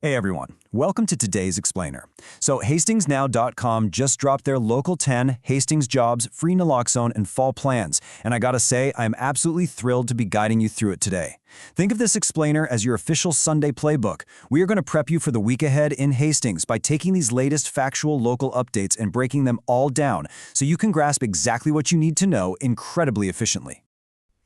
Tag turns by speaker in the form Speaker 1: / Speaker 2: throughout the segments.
Speaker 1: Hey everyone, welcome to today's explainer. So HastingsNow.com just dropped their Local 10, Hastings Jobs, Free Naloxone, and Fall Plans, and I gotta say, I'm absolutely thrilled to be guiding you through it today. Think of this explainer as your official Sunday playbook. We are going to prep you for the week ahead in Hastings by taking these latest factual local updates and breaking them all down so you can grasp exactly what you need to know incredibly efficiently.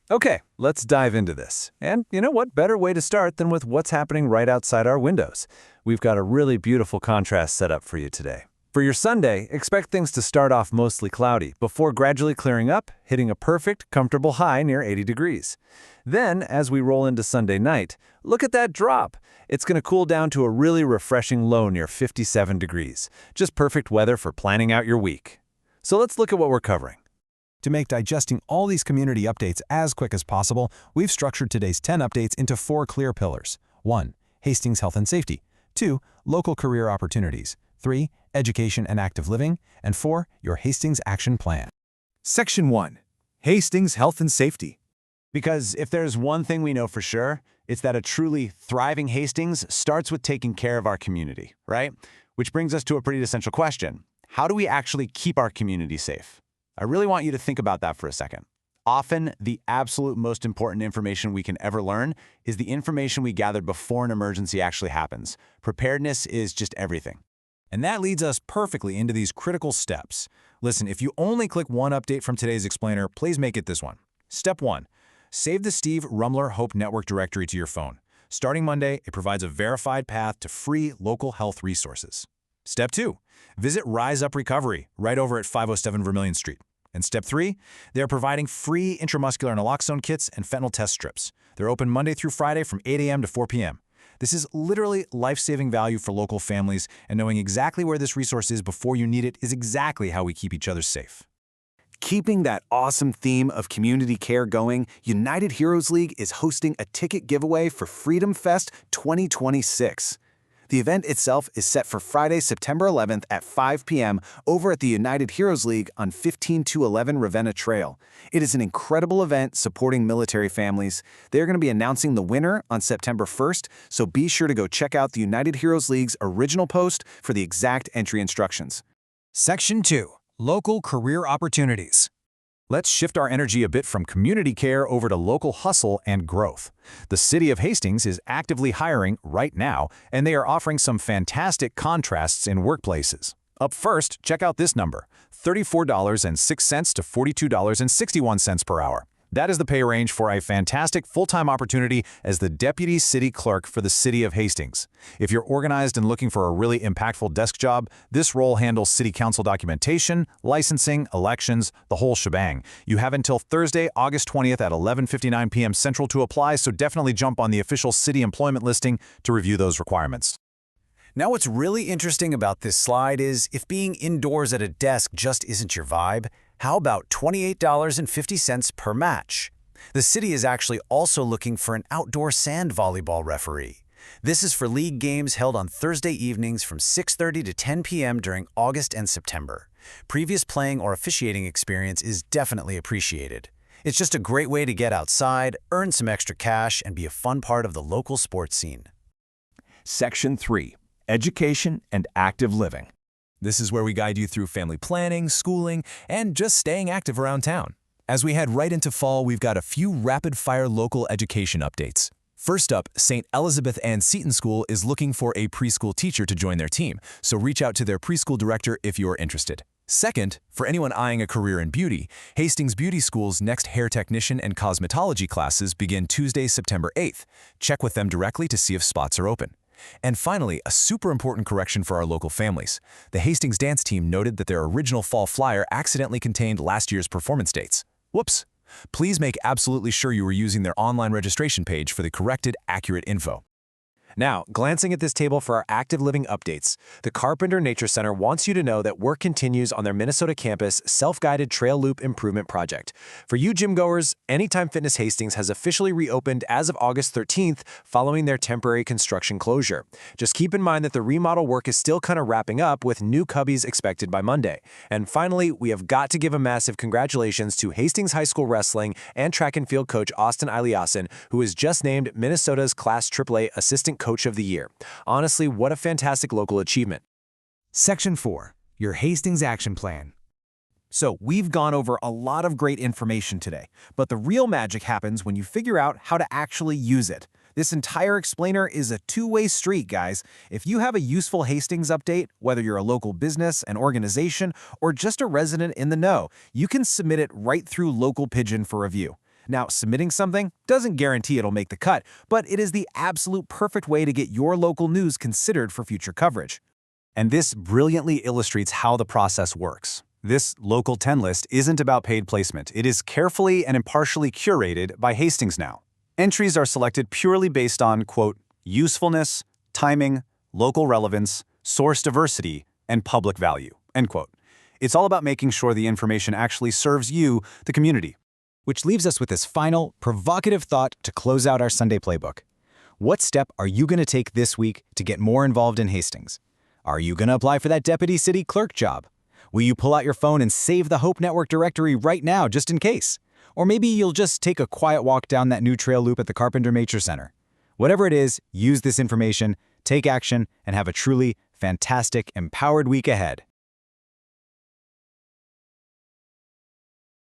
Speaker 2: Okay, let's dive into this. And you know what better way to start than with what's happening right outside our windows? We've got a really beautiful contrast set up for you today. For your Sunday, expect things to start off mostly cloudy before gradually clearing up, hitting a perfect, comfortable high near 80 degrees. Then, as we roll into Sunday night, look at that drop. It's going to cool down to a really refreshing low near 57 degrees. Just perfect weather for planning out your week. So let's look at what we're covering.
Speaker 3: To make digesting all these community updates as quick as possible, we've structured today's 10 updates into 4 clear pillars. 1. Hastings Health and Safety. 2. Local career opportunities. 3. Education and active living. And 4. Your Hastings Action Plan.
Speaker 1: Section 1. Hastings Health and Safety. Because if there's one thing we know for sure, it's that a truly thriving Hastings starts with taking care of our community, right? Which brings us to a pretty essential question. How do we actually keep our community safe? I really want you to think about that for a second. Often, the absolute most important information we can ever learn is the information we gathered before an emergency actually happens. Preparedness is just everything. And that leads us perfectly into these critical steps. Listen, if you only click one update from today's explainer, please make it this one. Step 1. Save the Steve Rumler Hope Network directory to your phone. Starting Monday, it provides a verified path to free local health resources. Step 2. Visit Rise Up Recovery right over at 507 Vermilion Street. And Step 3, they're providing free intramuscular naloxone kits and fentanyl test strips. They're open Monday through Friday from 8 a.m. to 4 p.m. This is literally life-saving value for local families, and knowing exactly where this resource is before you need it is exactly how we keep each other safe. Keeping that awesome theme of community care going, United Heroes League is hosting a ticket giveaway for Freedom Fest 2026. The event itself is set for Friday, September 11th at 5 p.m. over at the United Heroes League on 15211 Ravenna Trail. It is an incredible event supporting military families. They're going to be announcing the winner on September 1st, so be sure to go check out the United Heroes League's original post for the exact entry instructions. Section 2. Local Career Opportunities. Let's shift our energy a bit from community care over to local hustle and growth. The city of Hastings is actively hiring right now, and they are offering some fantastic contrasts in workplaces. Up first, check out this number, $34.06 to $42.61 per hour. That is the pay range for a fantastic full-time opportunity as the Deputy City Clerk for the City of Hastings. If you're organized and looking for a really impactful desk job, this role handles City Council documentation, licensing, elections, the whole shebang. You have until Thursday, August 20th at 11:59 p.m. Central to apply, so definitely jump on the official city employment listing to review those requirements. Now, what's really interesting about this slide is if being indoors at a desk just isn't your vibe, how about $28.50 per match? The city is actually also looking for an outdoor sand volleyball referee. This is for league games held on Thursday evenings from 6:30 to 10 p.m. during August and September. Previous playing or officiating experience is definitely appreciated. It's just a great way to get outside, earn some extra cash, and be a fun part of the local sports scene.
Speaker 4: Section 3. Education and Active Living.
Speaker 3: This is where we guide you through family planning, schooling, and just staying active around town. As we head right into fall, we've got a few rapid-fire local education updates. First up, St. Elizabeth Ann Seton School is looking for a preschool teacher to join their team, so reach out to their preschool director if you're interested. Second, for anyone eyeing a career in beauty, Hastings Beauty School's next hair technician and cosmetology classes begin Tuesday, September 8th. Check with them directly to see if spots are open. And finally, a super important correction for our local families. The Hastings dance team noted that their original fall flyer accidentally contained last year's performance dates. Whoops! Please make absolutely sure you were using their online registration page for the corrected, accurate info.
Speaker 2: Now, glancing at this table for our active living updates, the Carpenter Nature Center wants you to know that work continues on their Minnesota campus self-guided trail loop improvement project. For you gym goers, Anytime Fitness Hastings has officially reopened as of August 13th following their temporary construction closure. Just keep in mind that the remodel work is still kind of wrapping up with new cubbies expected by Monday. And finally, we have got to give a massive congratulations to Hastings High School Wrestling and Track and Field coach Austin Eliason, who was just named Minnesota's Class AAA Assistant Coach
Speaker 1: Coach of the Year. Honestly, what a fantastic local achievement.
Speaker 5: Section 4. Your Hastings Action Plan.
Speaker 3: So we've gone over a lot of great information today, but the real magic happens when you figure out how to actually use it. This entire explainer is a two-way street, guys. If you have a useful Hastings update, whether you're a local business, an organization, or just a resident in the know, you can submit it right through Local Pigeon for review. Now, submitting something doesn't guarantee it'll make the cut, but it is the absolute perfect way to get your local news considered for future coverage.
Speaker 1: And this brilliantly illustrates how the process works. This Local 10 list isn't about paid placement. It is carefully and impartially curated by Hastings Now. Entries are selected purely based on, quote, usefulness, timing, local relevance, source diversity, and public value, end quote. It's all about making sure the information actually serves you, the community.
Speaker 5: Which leaves us with this final, provocative thought to close out our Sunday playbook. What step are you going to take this week to get more involved in Hastings? Are you going to apply for that deputy city clerk job? Will you pull out your phone and save the Hope Network directory right now just in case? Or maybe you'll just take a quiet walk down that new trail loop at the Carpenter Nature Center. Whatever it is, use this information, take action, and have a truly fantastic, empowered week ahead.